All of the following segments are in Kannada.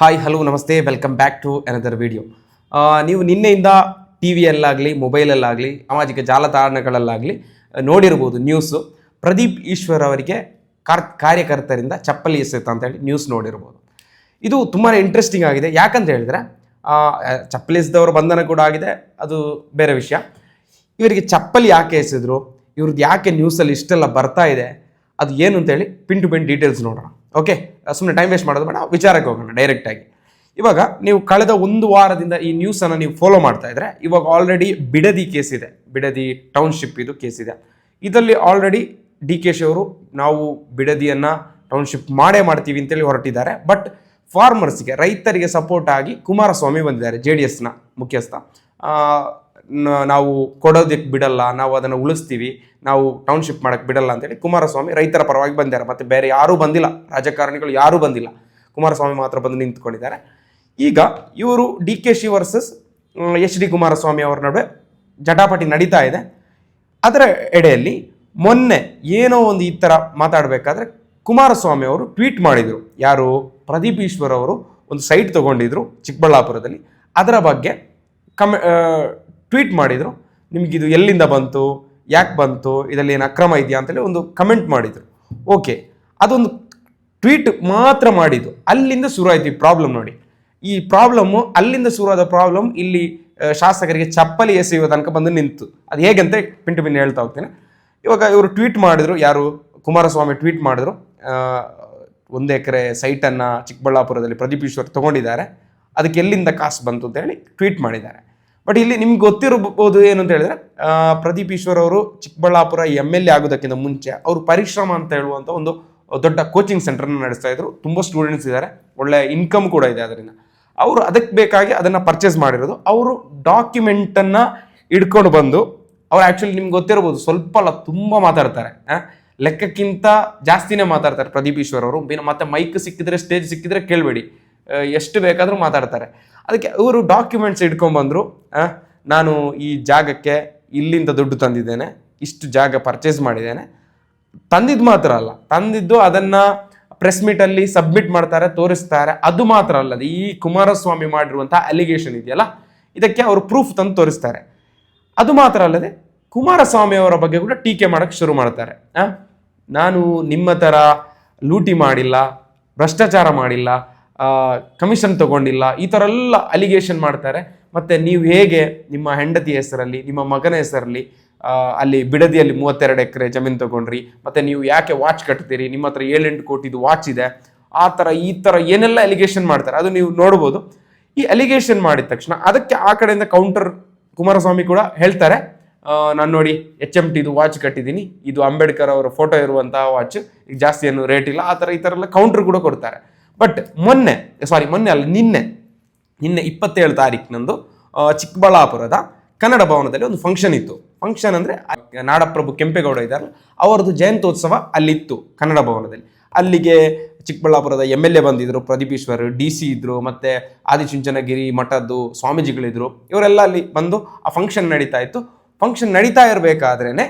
ಹಾಯ್ ಹಲೋ ನಮಸ್ತೆ welcome back to another video. ನೀವು ನಿನ್ನೆಯಿಂದ ಟಿ ವಿಯಲ್ಲಾಗಲಿ ಮೊಬೈಲಲ್ಲಾಗಲಿ ಸಾಮಾಜಿಕ ಜಾಲತಾಣಗಳಲ್ಲಾಗಲಿ ನೋಡಿರ್ಬೋದು ನ್ಯೂಸು. ಪ್ರದೀಪ್ ಈಶ್ವರ್ ಅವರಿಗೆ ಕಾರ್ಯಕರ್ತರಿಂದ ಚಪ್ಪಲಿ ಎಸೆತ ಅಂತೇಳಿ ನ್ಯೂಸ್ ನೋಡಿರ್ಬೋದು. ಇದು ತುಂಬಾ ಇಂಟ್ರೆಸ್ಟಿಂಗ್ ಆಗಿದೆ. ಯಾಕಂತ ಹೇಳಿದ್ರೆ ಚಪ್ಪಲಿ ಎಸೆದವರು ಬಂಧನ ಕೂಡ ಆಗಿದೆ, ಅದು ಬೇರೆ ವಿಷಯ. ಇವರಿಗೆ ಚಪ್ಪಲಿ ಯಾಕೆ ಎಸೆದ್ರು, ಇವ್ರದ್ದು ಯಾಕೆ ನ್ಯೂಸಲ್ಲಿ ಇಷ್ಟೆಲ್ಲ ಬರ್ತಾ ಇದೆ, ಅದು ಏನು ಅಂತೇಳಿ ಪಿನ್ ಟು ಪಿನ್ ಡೀಟೇಲ್ಸ್ ನೋಡೋಣ. ಓಕೆ, ಸುಮ್ಮನೆ ಟೈಮ್ ವೇಸ್ಟ್ ಮಾಡೋದು ಬೇಡ, ವಿಚಾರಕ್ಕೆ ಹೋಗೋಣ ಡೈರೆಕ್ಟಾಗಿ. ಇವಾಗ ನೀವು ಕಳೆದ ಒಂದು ವಾರದಿಂದ ಈ ನ್ಯೂಸನ್ನು ನೀವು ಫಾಲೋ ಮಾಡ್ತಾ ಇದ್ರೆ, ಇವಾಗ ಆಲ್ರೆಡಿ ಬಿಡದಿ ಕೇಸ್ ಇದೆ, ಬಿಡದಿ ಟೌನ್ಶಿಪ್ ಇದು ಕೇಸ್ ಇದೆ. ಇದರಲ್ಲಿ ಆಲ್ರೆಡಿ ಡಿ ಕೆ ಶಿ ಅವರು ನಾವು ಬಿಡದಿಯನ್ನು ಟೌನ್ಶಿಪ್ ಮಾಡೇ ಮಾಡ್ತೀವಿ ಅಂತೇಳಿ ಹೊರಟಿದ್ದಾರೆ. ಬಟ್ ಫಾರ್ಮರ್ಸ್ಗೆ, ರೈತರಿಗೆ ಸಪೋರ್ಟ್ ಆಗಿ ಕುಮಾರಸ್ವಾಮಿ ಬಂದಿದ್ದಾರೆ, JDS ನ ಮುಖ್ಯಸ್ಥ. ನಾವು ಕೊಡೋದಕ್ಕೆ ಬಿಡಲ್ಲ, ನಾವು ಅದನ್ನು ಉಳಿಸ್ತೀವಿ, ನಾವು ಟೌನ್ಶಿಪ್ ಮಾಡೋಕ್ಕೆ ಬಿಡಲ್ಲ ಅಂತೇಳಿ ಕುಮಾರಸ್ವಾಮಿ ರೈತರ ಪರವಾಗಿ ಬಂದಿದ್ದಾರೆ. ಮತ್ತು ಬೇರೆ ಯಾರೂ ಬಂದಿಲ್ಲ, ರಾಜಕಾರಣಿಗಳು ಯಾರೂ ಬಂದಿಲ್ಲ, ಕುಮಾರಸ್ವಾಮಿ ಮಾತ್ರ ಬಂದು ನಿಂತ್ಕೊಂಡಿದ್ದಾರೆ. ಈಗ ಇವರು DK she versus HD Kumaraswamy ಅವರ ನಡುವೆ ಜಟಾಪಟಿ ನಡೀತಾ ಇದೆ. ಅದರ ಎಡೆಯಲ್ಲಿ ಮೊನ್ನೆ ಏನೋ ಒಂದು ಈ ಥರ ಮಾತಾಡಬೇಕಾದ್ರೆ ಕುಮಾರಸ್ವಾಮಿ ಅವರು ಟ್ವೀಟ್ ಮಾಡಿದರು. ಯಾರು? ಪ್ರದೀಪ್ ಈಶ್ವರ್ ಅವರು ಒಂದು ಸೈಟ್ ತೊಗೊಂಡಿದ್ರು ಚಿಕ್ಕಬಳ್ಳಾಪುರದಲ್ಲಿ, ಅದರ ಬಗ್ಗೆ ಟ್ವೀಟ್ ಮಾಡಿದರು. ನಿಮಗಿದು ಎಲ್ಲಿಂದ ಬಂತು, ಯಾಕೆ ಬಂತು, ಇದರಲ್ಲಿ ಏನು ಅಕ್ರಮ ಇದೆಯಾ ಅಂತೇಳಿ ಒಂದು ಕಮೆಂಟ್ ಮಾಡಿದರು. ಓಕೆ, ಅದೊಂದು ಟ್ವೀಟ್ ಮಾತ್ರ ಮಾಡಿದ್ದು, ಅಲ್ಲಿಂದ ಶುರು ಆಯಿತು ಈ ಪ್ರಾಬ್ಲಮ್. ನೋಡಿ, ಈ ಪ್ರಾಬ್ಲಮ್ಮು ಅಲ್ಲಿಂದ ಶುರುವಾದ ಪ್ರಾಬ್ಲಮ್ ಇಲ್ಲಿ ಶಾಸಕರಿಗೆ ಚಪ್ಪಲಿ ಎಸೆಯುವ ತನಕ ಬಂದು ನಿಂತು. ಅದು ಹೇಗಂತ ಪಿನ್ ಟು ಪಿನ್ ಹೇಳ್ತಾ ಹೋಗ್ತೇನೆ. ಇವಾಗ ಇವರು ಟ್ವೀಟ್ ಮಾಡಿದ್ರು, ಯಾರು? ಕುಮಾರಸ್ವಾಮಿ ಟ್ವೀಟ್ ಮಾಡಿದ್ರು, 1 ಎಕರೆ ಸೈಟನ್ನು ಚಿಕ್ಕಬಳ್ಳಾಪುರದಲ್ಲಿ ಪ್ರದೀಪ್ ಈಶ್ವರ್ ತೊಗೊಂಡಿದ್ದಾರೆ, ಅದಕ್ಕೆ ಎಲ್ಲಿಂದ ಕಾಸು ಬಂತು ಅಂತೇಳಿ ಟ್ವೀಟ್ ಮಾಡಿದ್ದಾರೆ. ಬಟ್ ಇಲ್ಲಿ ನಿಮ್ಗೆ ಗೊತ್ತಿರಬಹುದು ಏನು ಅಂತ ಹೇಳಿದ್ರೆ, ಪ್ರದೀಪ್ ಈಶ್ವರ್ ಅವರು ಚಿಕ್ಕಬಳ್ಳಾಪುರ MLA ಆಗೋದಕ್ಕಿಂತ ಮುಂಚೆ ಅವರು ಪರಿಶ್ರಮ ಅಂತ ಹೇಳುವಂಥ ಒಂದು ದೊಡ್ಡ ಕೋಚಿಂಗ್ ಸೆಂಟರ್ನ ನಡೆಸ್ತಾ ಇದ್ರು. ತುಂಬ ಸ್ಟೂಡೆಂಟ್ಸ್ ಇದ್ದಾರೆ, ಒಳ್ಳೆ ಇನ್ಕಮ್ ಕೂಡ ಇದೆ ಅದರಿಂದ. ಅವರು ಅದಕ್ಕೆ ಬೇಕಾಗಿ ಅದನ್ನು ಪರ್ಚೇಸ್ ಮಾಡಿರೋದು. ಅವರು ಡಾಕ್ಯುಮೆಂಟನ್ನು ಇಟ್ಕೊಂಡು ಬಂದು, ಅವ್ರು ಆ್ಯಕ್ಚುಲಿ ನಿಮ್ಗೆ ಗೊತ್ತಿರ್ಬೋದು, ಸ್ವಲ್ಪ ಅಲ್ಲ ತುಂಬ ಮಾತಾಡ್ತಾರೆ, ಲೆಕ್ಕಕ್ಕಿಂತ ಜಾಸ್ತಿನೇ ಮಾತಾಡ್ತಾರೆ ಪ್ರದೀಪ್ ಈಶ್ವರ್ ಅವರು. ಮತ್ತೆ ಮೈಕ್ ಸಿಕ್ಕಿದ್ರೆ, ಸ್ಟೇಜ್ ಸಿಕ್ಕಿದ್ರೆ ಕೇಳಬೇಡಿ, ಎಷ್ಟು ಬೇಕಾದರೂ ಮಾತಾಡ್ತಾರೆ. ಅದಕ್ಕೆ ಇವರು ಡಾಕ್ಯುಮೆಂಟ್ಸ್ ಇಟ್ಕೊಂಡ್ಬಂದರು. ನಾನು ಈ ಜಾಗಕ್ಕೆ ಇಲ್ಲಿಂದ ದುಡ್ಡು ತಂದಿದ್ದೇನೆ, ಇಷ್ಟು ಜಾಗ ಪರ್ಚೇಸ್ ಮಾಡಿದ್ದೇನೆ. ತಂದಿದ್ದು ಮಾತ್ರ ಅಲ್ಲ, ತಂದಿದ್ದು ಅದನ್ನು ಪ್ರೆಸ್ ಮೀಟಲ್ಲಿ ಸಬ್ಮಿಟ್ ಮಾಡ್ತಾರೆ, ತೋರಿಸ್ತಾರೆ. ಅದು ಮಾತ್ರ ಅಲ್ಲದೆ ಈ ಕುಮಾರಸ್ವಾಮಿ ಮಾಡಿರುವಂಥ ಅಲಿಗೇಷನ್ ಇದೆಯಲ್ಲ, ಇದಕ್ಕೆ ಅವರು ಪ್ರೂಫ್ ತಂದು ತೋರಿಸ್ತಾರೆ. ಅದು ಮಾತ್ರ ಅಲ್ಲದೆ ಕುಮಾರಸ್ವಾಮಿ ಅವರ ಬಗ್ಗೆ ಕೂಡ ಟೀಕೆ ಮಾಡೋಕ್ಕೆ ಶುರು ಮಾಡ್ತಾರೆ. ನಾನು ನಿಮ್ಮ ಥರ ಲೂಟಿ ಮಾಡಿಲ್ಲ, ಭ್ರಷ್ಟಾಚಾರ ಮಾಡಿಲ್ಲ, ಕಮಿಷನ್ ತಗೊಂಡಿಲ್ಲ, ಈ ಥರ ಎಲ್ಲ ಅಲಿಗೇಷನ್ ಮಾಡ್ತಾರೆ. ಮತ್ತು ನೀವು ಹೇಗೆ ನಿಮ್ಮ ಹೆಂಡತಿ ಹೆಸರಲ್ಲಿ, ನಿಮ್ಮ ಮಗನ ಹೆಸರಲ್ಲಿ ಅಲ್ಲಿ ಬಿಡದಿಯಲ್ಲಿ 32 ಎಕರೆ ಜಮೀನು ತಗೊಂಡ್ರಿ, ಮತ್ತು ನೀವು ಯಾಕೆ ವಾಚ್ ಕಟ್ತೀರಿ, ನಿಮ್ಮ ಹತ್ರ 7-8 ಕೋಟಿದು ವಾಚ್ ಇದೆ, ಈ ಥರ ಏನೆಲ್ಲ ಅಲಿಗೇಷನ್ ಮಾಡ್ತಾರೆ, ಅದು ನೀವು ನೋಡ್ಬೋದು. ಈ ಅಲಿಗೇಷನ್ ಮಾಡಿದ ತಕ್ಷಣ ಅದಕ್ಕೆ ಆ ಕಡೆಯಿಂದ ಕೌಂಟರ್ ಕುಮಾರಸ್ವಾಮಿ ಕೂಡ ಹೇಳ್ತಾರೆ, ನಾನು ನೋಡಿ HMTದು ವಾಚ್ ಕಟ್ಟಿದ್ದೀನಿ, ಇದು ಅಂಬೇಡ್ಕರ್ ಅವರ ಫೋಟೋ ಇರುವಂತಹ ವಾಚ್, ಈಗ ಜಾಸ್ತಿ ಏನು ರೇಟ್ ಇಲ್ಲ, ಈ ಥರ ಎಲ್ಲ ಕೌಂಟರ್ ಕೂಡ ಕೊಡ್ತಾರೆ. ಬಟ್ ಮೊನ್ನೆ ಅಲ್ಲ, ನಿನ್ನೆ 27 ತಾರೀಕಿನಂದು ಚಿಕ್ಕಬಳ್ಳಾಪುರದ ಕನ್ನಡ ಭವನದಲ್ಲಿ ಒಂದು ಫಂಕ್ಷನ್ ಇತ್ತು. ಫಂಕ್ಷನ್ ಅಂದರೆ ನಾಡಪ್ರಭು ಕೆಂಪೇಗೌಡ ಇದ್ದಾರಲ್ಲ, ಅವರದ್ದು ಜಯಂತ್ಯೋತ್ಸವ ಅಲ್ಲಿತ್ತು ಕನ್ನಡ ಭವನದಲ್ಲಿ. ಅಲ್ಲಿಗೆ ಚಿಕ್ಕಬಳ್ಳಾಪುರದ MLA ಬಂದಿದ್ದರು, ಪ್ರದೀಪ್ ಈಶ್ವರ್, DC ಇದ್ದರು, ಮತ್ತು ಆದಿಚುಂಚನಗಿರಿ ಮಠದ್ದು ಸ್ವಾಮೀಜಿಗಳಿದ್ರು. ಇವರೆಲ್ಲ ಅಲ್ಲಿ ಬಂದು ಆ ಫಂಕ್ಷನ್ ನಡೀತಾ ಇತ್ತು. ಫಂಕ್ಷನ್ ನಡೀತಾ ಇರಬೇಕಾದ್ರೇ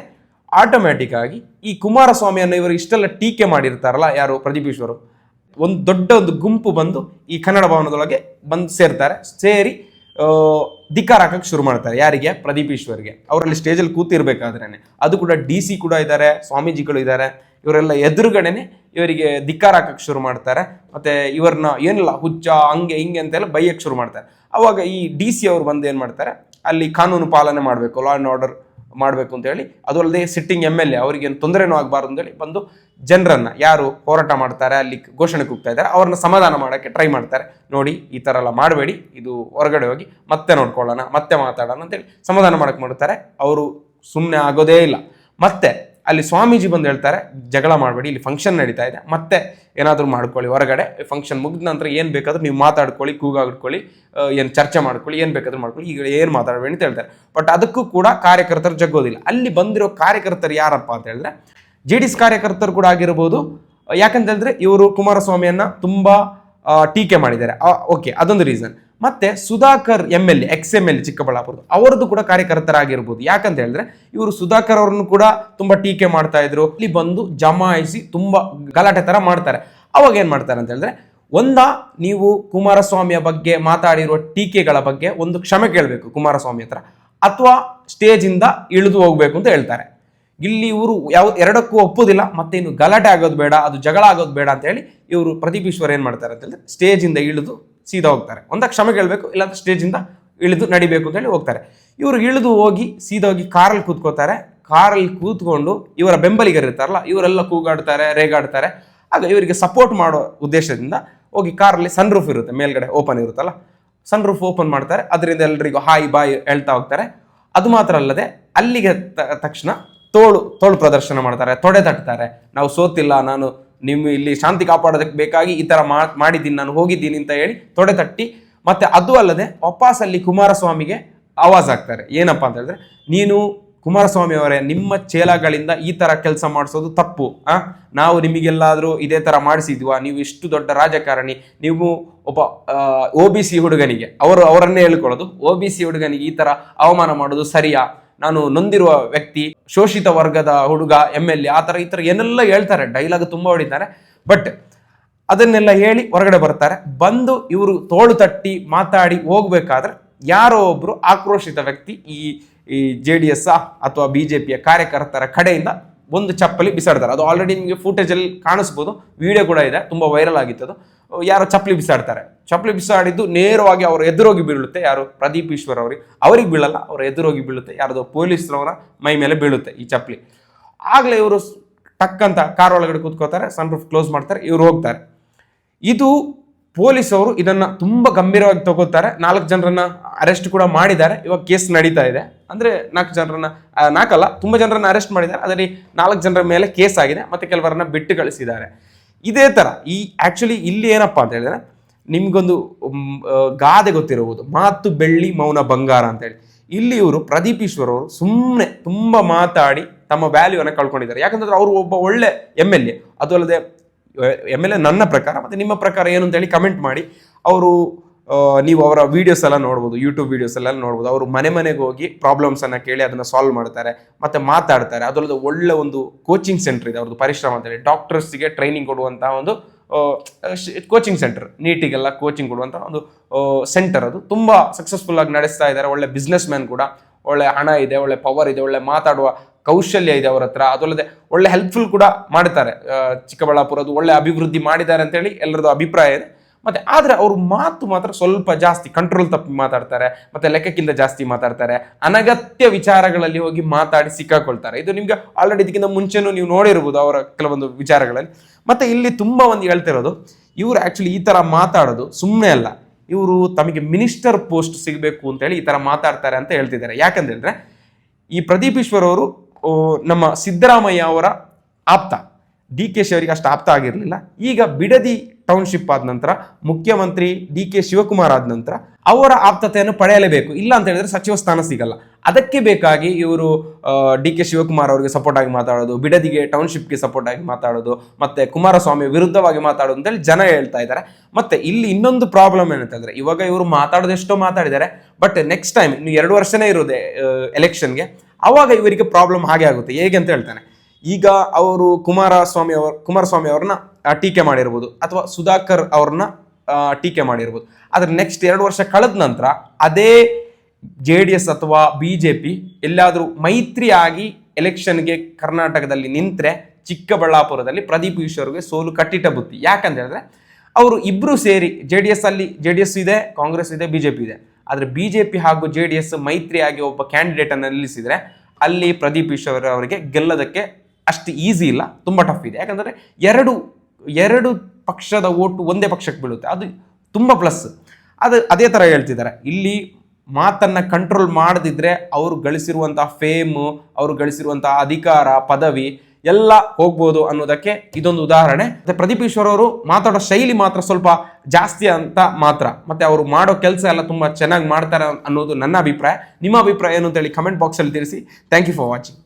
ಆಟೋಮ್ಯಾಟಿಕ್ ಆಗಿ ಈ ಕುಮಾರಸ್ವಾಮಿಯನ್ನು ಇವರು ಇಷ್ಟೆಲ್ಲ ಟೀಕೆ ಮಾಡಿರ್ತಾರಲ್ಲ, ಯಾರು? ಪ್ರದೀಪ್ ಈಶ್ವರು. ಒಂದು ದೊಡ್ಡ ಗುಂಪು ಬಂದು ಈ ಕನ್ನಡ ಭವನದೊಳಗೆ ಬಂದು ಸೇರ್ತಾರೆ. ಸೇರಿ ಧಿಕ್ಕಾರ ಹಾಕಕ್ಕೆ ಶುರು ಮಾಡ್ತಾರೆ. ಯಾರಿಗೆ? ಪ್ರದೀಪ್ ಈಶ್ವರ್ಗೆ. ಅವರಲ್ಲಿ ಸ್ಟೇಜಲ್ಲಿ ಕೂತಿರ್ಬೇಕಾದ್ರೇನೆ, ಅದು ಕೂಡ DC ಕೂಡ ಇದ್ದಾರೆ, ಸ್ವಾಮೀಜಿಗಳು ಇದ್ದಾರೆ, ಇವರೆಲ್ಲ ಎದುರುಗಡೆನೆ ಇವರಿಗೆ ಧಿಕ್ಕಾರ ಹಾಕಕ್ಕೆ ಶುರು ಮಾಡ್ತಾರೆ. ಮತ್ತು ಇವ್ರನ್ನ ಏನಿಲ್ಲ ಹುಚ್ಚ ಹಂಗೆ ಹಿಂಗೆ ಅಂತೆಲ್ಲ ಬೈಯಕ್ಕೆ ಶುರು ಮಾಡ್ತಾರೆ. ಅವಾಗ ಈ DC ಅವರು ಬಂದು ಏನು ಮಾಡ್ತಾರೆ, ಅಲ್ಲಿ ಕಾನೂನು ಪಾಲನೆ ಮಾಡಬೇಕು, ಲಾ ಆ್ಯಂಡ್ ಆರ್ಡರ್ ಮಾಡಬೇಕು ಅಂತೇಳಿ, ಅದು ಅಲ್ಲದೆ ಸಿಟ್ಟಿಂಗ್ MLA ಅವ್ರಿಗೇನು ತೊಂದರೆನೂ ಆಗಬಾರ್ದು ಅಂತೇಳಿ ಬಂದು ಜನರನ್ನು, ಯಾರು ಹೋರಾಟ ಮಾಡ್ತಾರೆ, ಅಲ್ಲಿ ಘೋಷಣೆ ಕೂಗ್ತಾ ಇದ್ದಾರೆ, ಅವ್ರನ್ನ ಸಮಾಧಾನ ಮಾಡೋಕ್ಕೆ ಟ್ರೈ ಮಾಡ್ತಾರೆ. ನೋಡಿ, ಈ ಥರ ಎಲ್ಲ ಮಾಡಬೇಡಿ, ಇದು ಹೊರಗಡೆ ಹೋಗಿ ಮತ್ತೆ ನೋಡ್ಕೊಳ್ಳೋಣ, ಮತ್ತೆ ಮಾತಾಡೋಣ ಅಂತೇಳಿ ಸಮಾಧಾನ ಮಾಡೋಕ್ಕೆ ಮಾಡ್ತಾರೆ. ಅವರು ಸುಮ್ಮನೆ ಆಗೋದೇ ಇಲ್ಲ. ಮತ್ತೆ ಅಲ್ಲಿ ಸ್ವಾಮೀಜಿ ಬಂದು ಹೇಳ್ತಾರೆ, ಜಗಳ ಮಾಡಬೇಡಿ, ಇಲ್ಲಿ ಫಂಕ್ಷನ್ ನಡೀತಾ ಇದೆ, ಮತ್ತೆ ಏನಾದರೂ ಮಾಡ್ಕೊಳ್ಳಿ ಹೊರಗಡೆ, ಫಂಕ್ಷನ್ ಮುಗಿದ ನಂತರ ಏನು ಬೇಕಾದರೂ ನೀವು ಮಾತಾಡ್ಕೊಳ್ಳಿ, ಕೂಗಾಡ್ಕೊಳ್ಳಿ, ಏನು ಚರ್ಚೆ ಮಾಡ್ಕೊಳ್ಳಿ, ಏನು ಬೇಕಾದರೂ ಮಾಡ್ಕೊಳ್ಳಿ, ಈಗ ಏನು ಮಾತಾಡಬೇಡಿ ಅಂತ ಹೇಳ್ತಾರೆ. ಬಟ್ ಅದಕ್ಕೂ ಕೂಡ ಕಾರ್ಯಕರ್ತರು ಜಗ್ಗೋದಿಲ್ಲ. ಅಲ್ಲಿ ಬಂದಿರೋ ಕಾರ್ಯಕರ್ತರು ಯಾರಪ್ಪ ಅಂತ ಹೇಳಿದ್ರೆ JDS ಕಾರ್ಯಕರ್ತರು ಕೂಡ ಆಗಿರ್ಬೋದು. ಯಾಕಂತ ಹೇಳಿದ್ರೆ ಇವರು ಕುಮಾರಸ್ವಾಮಿಯನ್ನು ತುಂಬ ಟೀಕೆ ಮಾಡಿದ್ದಾರೆ. ಓಕೆ, ಅದೊಂದು ರೀಸನ್. ಮತ್ತೆ ಸುಧಾಕರ್ MLA, ex-MLA ಚಿಕ್ಕಬಳ್ಳಾಪುರದ, ಅವರದ್ದು ಕೂಡ ಕಾರ್ಯಕರ್ತರಾಗಿರ್ಬೋದು. ಯಾಕಂತ ಹೇಳಿದ್ರೆ ಇವರು ಸುಧಾಕರ್ ಅವರನ್ನು ಕೂಡ ತುಂಬಾ ಟೀಕೆ ಮಾಡ್ತಾ ಇದ್ರು. ಇಲ್ಲಿ ಬಂದು ಜಮಾಯಿಸಿ ತುಂಬಾ ಗಲಾಟೆ ತರ ಮಾಡ್ತಾರೆ. ಅವಾಗ ಏನ್ ಮಾಡ್ತಾರೆ ಅಂತ ಹೇಳಿದ್ರೆ, ನೀವು ಕುಮಾರಸ್ವಾಮಿಯ ಬಗ್ಗೆ ಮಾತಾಡಿರುವ ಟೀಕೆಗಳ ಬಗ್ಗೆ ಒಂದು ಕ್ಷಮೆ ಕೇಳಬೇಕು ಕುಮಾರಸ್ವಾಮಿ ಹತ್ರ, ಅಥವಾ ಸ್ಟೇಜಿಂದ ಇಳಿದು ಹೋಗ್ಬೇಕು ಅಂತ ಹೇಳ್ತಾರೆ. ಇಲ್ಲಿ ಇವರು ಎರಡಕ್ಕೂ ಒಪ್ಪುದಿಲ್ಲ. ಮತ್ತೆ ಇನ್ನು ಗಲಾಟೆ ಆಗೋದು ಬೇಡ, ಅದು ಜಗಳ ಆಗೋದು ಬೇಡ ಅಂತ ಹೇಳಿ ಇವರು ಪ್ರದೀಪ್ ಈಶ್ವರ್ ಏನ್ ಮಾಡ್ತಾರೆ ಅಂತ ಹೇಳಿದ್ರೆ ಸ್ಟೇಜಿಂದ ಇಳಿದು ಸೀದಾ ಹೋಗ್ತಾರೆ. ಕ್ಷಮೆ ಕೇಳಬೇಕು, ಇಲ್ಲಾಂದ್ರೆ ಸ್ಟೇಜಿಂದ ಇಳಿದು ನಡಿಬೇಕು ಅಂತ ಹೇಳಿ ಹೋಗ್ತಾರೆ. ಇವರು ಇಳಿದು ಹೋಗಿ ಸೀದಾ ಹೋಗಿ ಕಾರಲ್ಲಿ ಕೂತ್ಕೋತಾರೆ. ಕಾರಲ್ಲಿ ಕೂತ್ಕೊಂಡು ಇವರ ಬೆಂಬಲಿಗರು ಇರ್ತಾರಲ್ಲ, ಇವರೆಲ್ಲ ಕೂಗಾಡ್ತಾರೆ, ರೇಗಾಡ್ತಾರೆ. ಆಗ ಇವರಿಗೆ ಸಪೋರ್ಟ್ ಮಾಡೋ ಉದ್ದೇಶದಿಂದ ಹೋಗಿ ಕಾರಲ್ಲಿ ಸನ್ ರೂಫ್ ಇರುತ್ತೆ, ಮೇಲ್ಗಡೆ ಓಪನ್ ಇರುತ್ತಲ್ಲ, ಸನ್ ರೂಫ್ ಓಪನ್ ಮಾಡ್ತಾರೆ. ಅದರಿಂದ ಎಲ್ರಿಗೂ ಹಾಯ್ ಬಾಯ್ ಹೇಳ್ತಾ ಹೋಗ್ತಾರೆ. ಅದು ಮಾತ್ರ ಅಲ್ಲದೆ ಅಲ್ಲಿಗೆ ತಕ್ಷಣ ತೋಳು ಪ್ರದರ್ಶನ ಮಾಡ್ತಾರೆ, ತೊಡೆ ತಟ್ತಾರೆ. ನಾವು ಸೋತಿಲ್ಲ, ನಾನು ನಿಮ್ಮ ಇಲ್ಲಿ ಶಾಂತಿ ಕಾಪಾಡೋದಕ್ಕೆ ಬೇಕಾಗಿ ಈ ತರ ಮಾಡಿದ್ದೀನಿ, ನಾನು ಹೋಗಿದ್ದೀನಿ ಅಂತ ಹೇಳಿ ತೊಡೆ ತಟ್ಟಿ, ಮತ್ತೆ ಅದು ಅಲ್ಲದೆ ವಾಪಸ್ ಅಲ್ಲಿ ಕುಮಾರಸ್ವಾಮಿಗೆ ಆವಾಜ್ ಆಗ್ತಾರೆ. ಏನಪ್ಪಾ ಅಂತ ಹೇಳಿದ್ರೆ, ನೀನು ಕುಮಾರಸ್ವಾಮಿ ಅವರೇ, ನಿಮ್ಮ ಚೇಲಾಗಳಿಂದ ಈ ತರ ಕೆಲಸ ಮಾಡಿಸೋದು ತಪ್ಪು. ನಾವು ನಿಮಗೆಲ್ಲಾದ್ರೂ ಇದೇ ತರ ಮಾಡಿಸಿದ್ವಾ? ನೀವು ಇಷ್ಟು ದೊಡ್ಡ ರಾಜಕಾರಣಿ, ನೀವು ಒಬ್ಬ OBC ಹುಡುಗನಿಗೆ ಅವರನ್ನೇ ಹೇಳ್ಕೊಳ್ಳೋದು, OBC ಹುಡುಗನಿಗೆ ಈ ತರ ಅವಮಾನ ಮಾಡೋದು ಸರಿಯಾ? ನಾನು ನೊಂದಿರುವ ವ್ಯಕ್ತಿ, ಶೋಷಿತ ವರ್ಗದ ಹುಡುಗ, MLA, ಆ ತರ ಈ ತರ ಏನೆಲ್ಲ ಹೇಳ್ತಾರೆ, ಡೈಲಾಗ್ ತುಂಬಾ ಹೊಡಿತಾರೆ. ಬಟ್ ಅದನ್ನೆಲ್ಲ ಹೇಳಿ ಹೊರಗಡೆ ಬರ್ತಾರೆ. ಬಂದು ಇವರು ತೋಳು ತಟ್ಟಿ ಮಾತಾಡಿ ಹೋಗ್ಬೇಕಾದ್ರೆ ಯಾರೋ ಒಬ್ರು ಆಕ್ರೋಶಿತ ವ್ಯಕ್ತಿ ಈ JDS ಅಥವಾ BJPಯ ಕಾರ್ಯಕರ್ತರ ಕಡೆಯಿಂದ ಒಂದು ಚಪ್ಪಲಿ ಬಿಸಾಡ್ತಾರೆ. ಅದು ಆಲ್ರೆಡಿ ನಿಮಗೆ ಫುಟೇಜ್ ಅಲ್ಲಿ ಕಾಣಿಸ್ಬೋದು, ವಿಡಿಯೋ ಕೂಡ ಇದೆ, ತುಂಬಾ ವೈರಲ್ ಆಗಿತ್ತು. ಯಾರೋ ಚಪ್ಪಲಿ ಬಿಸಾಡ್ತಾರೆ. ಚಪ್ಪಲಿ ಬಿಸಾಡಿದ್ದು ನೇರವಾಗಿ ಅವರು ಎದುರೋಗಿ ಬೀಳುತ್ತೆ. ಯಾರು? ಪ್ರದೀಪ್ ಈಶ್ವರ್ ಅವ್ರಿಗೆ ಬೀಳಲ್ಲ, ಅವ್ರ ಎದುರೋಗಿ ಬೀಳುತ್ತೆ. ಯಾರದೋ ಪೊಲೀಸ್ರವರ ಮೈ ಮೇಲೆ ಬೀಳುತ್ತೆ ಈ ಚಪ್ಪಲಿ. ಆಗ್ಲೇ ಇವರು ಟಕ್ಕಂತ ಕಾರ್ ಒಳಗಡೆ ಕೂತ್ಕೋತಾರೆ, ಸನ್ ರೂಫ್ ಕ್ಲೋಸ್ ಮಾಡ್ತಾರೆ, ಇವ್ರು ಹೋಗ್ತಾರೆ. ಇದು ಪೊಲೀಸವರು ಇದನ್ನ ತುಂಬಾ ಗಂಭೀರವಾಗಿ ತಗೋತಾರೆ. 4 ಜನರನ್ನ ಅರೆಸ್ಟ್ ಕೂಡ ಮಾಡಿದ್ದಾರೆ. ಇವಾಗ ಕೇಸ್ ನಡೀತಾ ಇದೆ. ಅಂದ್ರೆ 4 ತುಂಬಾ ಜನರನ್ನ ಅರೆಸ್ಟ್ ಮಾಡಿದ್ದಾರೆ. ಅದರಲ್ಲಿ 4 ಜನರ ಮೇಲೆ ಕೇಸ್ ಆಗಿದೆ, ಮತ್ತೆ ಕೆಲವರನ್ನ ಬಿಟ್ಟು ಕಳಿಸಿದ್ದಾರೆ. ಇದೇ ತರ ಆಕ್ಚುಲಿ ಇಲ್ಲಿ ಏನಪ್ಪಾ ಅಂತ ಹೇಳಿದ್ರೆ, ನಿಮ್ಗೊಂದು ಗಾದೆ ಗೊತ್ತಿರಬಹುದು, ಮಾತು ಬೆಳ್ಳಿ ಮೌನ ಬಂಗಾರ ಅಂತ ಹೇಳಿ. ಇಲ್ಲಿ ಇವರು ಪ್ರದೀಪ್ ಈಶ್ವರ್ ಅವರು ಸುಮ್ಮನೆ ತುಂಬಾ ಮಾತಾಡಿ ತಮ್ಮ ವ್ಯಾಲ್ಯೂವನ್ನು ಕಳ್ಕೊಂಡಿದ್ದಾರೆ. ಯಾಕಂದ್ರೆ ಅವರು ಒಬ್ಬ ಒಳ್ಳೆ MLA. ಅದು ಅಲ್ಲದೆ MLA ನನ್ನ ಪ್ರಕಾರ, ಮತ್ತೆ ನಿಮ್ಮ ಪ್ರಕಾರ ಏನು ಅಂತ ಹೇಳಿ ಕಮೆಂಟ್ ಮಾಡಿ. ನೀವು ಅವರ ವಿಡಿಯೋಸ್ ಎಲ್ಲ ನೋಡ್ಬೋದು, ಯೂಟ್ಯೂಬ್ ವಿಡಿಯೋಸ್ ಎಲ್ಲ ನೋಡ್ಬೋದು. ಅವರು ಮನೆಗೆ ಹೋಗಿ ಪ್ರಾಬ್ಲಮ್ಸ್ ಅನ್ನ ಕೇಳಿ ಅದನ್ನ ಸಾಲ್ವ್ ಮಾಡ್ತಾರೆ, ಮತ್ತೆ ಮಾತಾಡ್ತಾರೆ. ಅದಲ್ಲದೆ ಒಳ್ಳೆ ಒಂದು ಕೋಚಿಂಗ್ ಸೆಂಟರ್ ಇದೆ ಅವ್ರದ್ದು, ಪರಿಶ್ರಮ ಅಂತ ಹೇಳಿ. ಡಾಕ್ಟರ್ಸ್ಗೆ ಟ್ರೈನಿಂಗ್ ಕೊಡುವಂತಹ ಒಂದು ಕೋಚಿಂಗ್ ಸೆಂಟರ್, ನೀಟಿಗೆಲ್ಲ ಕೋಚಿಂಗ್ ಕೊಡುವಂತಹ ಒಂದು ಸೆಂಟರ್. ಅದು ತುಂಬಾ ಸಕ್ಸಸ್ಫುಲ್ ಆಗಿ ನಡೆಸ್ತಾ ಇದ್ದಾರೆ. ಒಳ್ಳೆ ಬಿಸ್ನೆಸ್ ಮ್ಯಾನ್ ಕೂಡ, ಒಳ್ಳೆ ಹಣ ಇದೆ, ಒಳ್ಳೆ ಪವರ್ ಇದೆ, ಒಳ್ಳೆ ಮಾತಾಡುವ ಕೌಶಲ್ಯ ಇದೆ ಅವ್ರ ಹತ್ರ. ಅದಲ್ಲದೆ ಒಳ್ಳೆ ಹೆಲ್ಪ್ಫುಲ್ ಕೂಡ ಮಾಡ್ತಾರೆ. ಚಿಕ್ಕಬಳ್ಳಾಪುರದ್ದು ಒಳ್ಳೆ ಅಭಿವೃದ್ಧಿ ಮಾಡಿದ್ದಾರೆ ಅಂತ ಹೇಳಿ ಎಲ್ಲರದ್ದು ಅಭಿಪ್ರಾಯ ಇದೆ. ಮತ್ತೆ ಆದ್ರೆ ಅವ್ರ ಮಾತು ಮಾತ್ರ ಸ್ವಲ್ಪ ಜಾಸ್ತಿ ಕಂಟ್ರೋಲ್ ತಪ್ಪಿ ಮಾತಾಡ್ತಾರೆ, ಮತ್ತೆ ಲೆಕ್ಕಕ್ಕಿಂತ ಜಾಸ್ತಿ ಮಾತಾಡ್ತಾರೆ. ಅನಗತ್ಯ ವಿಚಾರಗಳಲ್ಲಿ ಹೋಗಿ ಮಾತಾಡಿ ಸಿಕ್ಕಾಕೊಳ್ತಾರೆ. ಇದು ನಿಮ್ಗೆ ಆಲ್ರೆಡಿ ಇದಕ್ಕಿಂತ ಮುಂಚೆನೂ ನೀವು ನೋಡಿರ್ಬೋದು ಅವರ ಕೆಲವೊಂದು ವಿಚಾರಗಳಲ್ಲಿ. ಮತ್ತೆ ಇಲ್ಲಿ ತುಂಬಾ ಒಂದು ಹೇಳ್ತಿರೋದು, ಇವರು ಆಕ್ಚುಲಿ ಈ ತರ ಮಾತಾಡೋದು ಸುಮ್ಮನೆ ಅಲ್ಲ, ಇವರು ತಮಗೆ ಮಿನಿಸ್ಟರ್ ಪೋಸ್ಟ್ ಸಿಗಬೇಕು ಅಂತ ಹೇಳಿ ಈ ತರ ಮಾತಾಡ್ತಾರೆ ಅಂತ ಹೇಳ್ತಿದ್ದಾರೆ. ಯಾಕಂತ ಹೇಳಿದ್ರೆ, ಈ ಪ್ರದೀಪ್ ಈಶ್ವರ್ ಅವರು ನಮ್ಮ ಸಿದ್ದರಾಮಯ್ಯ ಅವರ ಆಪ್ತ. DK ಅವರಿಗೆ ಅಷ್ಟು ಆಪ್ತ ಆಗಿರಲಿಲ್ಲ. ಈಗ ಬಿಡದಿ ಟೌನ್ಶಿಪ್ ಆದ ನಂತರ ಮುಖ್ಯಮಂತ್ರಿ DK ಶಿವಕುಮಾರ್ ಆದ ನಂತರ ಅವರ ಆಪ್ತತೆಯನ್ನು ಪಡೆಯಲೇಬೇಕು. ಇಲ್ಲ ಅಂತ ಹೇಳಿದ್ರೆ ಸಚಿವ ಸ್ಥಾನ ಸಿಗಲ್ಲ. ಅದಕ್ಕೆ ಬೇಕಾಗಿ ಇವರು DK ಶಿವಕುಮಾರ್ ಅವರಿಗೆ ಸಪೋರ್ಟ್ ಆಗಿ ಮಾತಾಡೋದು, ಬಿಡದಿಗೆ ಟೌನ್ಶಿಪ್ಗೆ ಸಪೋರ್ಟ್ ಆಗಿ ಮಾತಾಡೋದು, ಮತ್ತೆ ಕುಮಾರಸ್ವಾಮಿ ವಿರುದ್ಧವಾಗಿ ಮಾತಾಡೋದು ಅಂತೇಳಿ ಜನ ಹೇಳ್ತಾ ಇದ್ದಾರೆ. ಮತ್ತೆ ಇಲ್ಲಿ ಇನ್ನೊಂದು ಪ್ರಾಬ್ಲಮ್ ಏನಂತಂದ್ರೆ, ಇವಾಗ ಇವರು ಮಾತಾಡೋದೆಷ್ಟೋ ಮಾತಾಡಿದ್ದಾರೆ, ಬಟ್ ನೆಕ್ಸ್ಟ್ ಟೈಮ್ ಇನ್ನು 2 ವರ್ಷನೇ ಇರೋದೆ ಎಲೆಕ್ಷನ್ಗೆ, ಅವಾಗ ಇವರಿಗೆ ಪ್ರಾಬ್ಲಮ್ ಹಾಗೆ ಆಗುತ್ತೆ. ಹೇಗೆ ಅಂತ ಹೇಳ್ತಾನೆ. ಈಗ ಅವರು ಕುಮಾರಸ್ವಾಮಿ ಅವ್ರನ್ನ ಟೀಕೆ ಮಾಡಿರ್ಬೋದು, ಅಥವಾ ಸುಧಾಕರ್ ಅವ್ರನ್ನ ಟೀಕೆ ಮಾಡಿರ್ಬೋದು. ಆದ್ರೆ ನೆಕ್ಸ್ಟ್ 2 ವರ್ಷ ಕಳೆದ ನಂತರ ಅದೇ JDS ಅಥವಾ BJP ಎಲ್ಲಾದ್ರೂ ಮೈತ್ರಿ ಆಗಿ ಎಲೆಕ್ಷನ್ಗೆ ಕರ್ನಾಟಕದಲ್ಲಿ ನಿಂತ್ರೆ ಚಿಕ್ಕಬಳ್ಳಾಪುರದಲ್ಲಿ ಪ್ರದೀಪ್ ಈಶ್ವರ್ಗೆ ಸೋಲು ಕಟ್ಟಿಟ್ಟ ಬುತ್ತಿ. ಯಾಕಂತ ಹೇಳಿದ್ರೆ, ಅವರು ಇಬ್ರು ಸೇರಿ JDS ಇದೆ, ಕಾಂಗ್ರೆಸ್ ಇದೆ, BJP ಇದೆ. ಆದ್ರೆ BJP ಹಾಗೂ JDS ಮೈತ್ರಿ ಆಗಿ ಒಬ್ಬ ಕ್ಯಾಂಡಿಡೇಟ್ ಅನ್ನು ನಿಲ್ಲಿಸಿದ್ರೆ ಅಲ್ಲಿ ಪ್ರದೀಪ್ ಈಶ್ವರ್ ಅವರಿಗೆ ಗೆಲ್ಲೋದಕ್ಕೆ ಅಷ್ಟು ಈಸಿ ಇಲ್ಲ, ತುಂಬಾ ಟಫ್ ಇದೆ. ಯಾಕಂದ್ರೆ ಎರಡು ಪಕ್ಷದ ಓಟು ಒಂದೇ ಪಕ್ಷಕ್ಕೆ ಬೀಳುತ್ತೆ, ಅದು ತುಂಬಾ ಪ್ಲಸ್. ಅದೇ ತರ ಹೇಳ್ತಿದ್ದಾರೆ. ಇಲ್ಲಿ ಮಾತನ್ನ ಕಂಟ್ರೋಲ್ ಮಾಡದಿದ್ರೆ ಅವರು ಗಳಿಸಿರುವಂತಹ ಫೇಮ್, ಅವರು ಗಳಿಸಿರುವಂತಹ ಅಧಿಕಾರ, ಪದವಿ ಎಲ್ಲ ಹೋಗ್ಬೋದು ಅನ್ನೋದಕ್ಕೆ ಇದೊಂದು ಉದಾಹರಣೆ. ಮತ್ತೆ ಪ್ರದೀಪ್ ಈಶ್ವರ್ ಅವರು ಮಾತಾಡೋ ಶೈಲಿ ಮಾತ್ರ ಸ್ವಲ್ಪ ಜಾಸ್ತಿ ಅಂತ ಮಾತ್ರ, ಮತ್ತೆ ಅವರು ಮಾಡೋ ಕೆಲಸ ಎಲ್ಲ ತುಂಬಾ ಚೆನ್ನಾಗಿ ಮಾಡ್ತಾರೆ ಅನ್ನೋದು ನನ್ನ ಅಭಿಪ್ರಾಯ. ನಿಮ್ಮ ಅಭಿಪ್ರಾಯ ಏನು ಅಂತ ಹೇಳಿ ಕಮೆಂಟ್ ಬಾಕ್ಸ್ ಅಲ್ಲಿ ತಿಳಿಸಿ. Thank you for watching.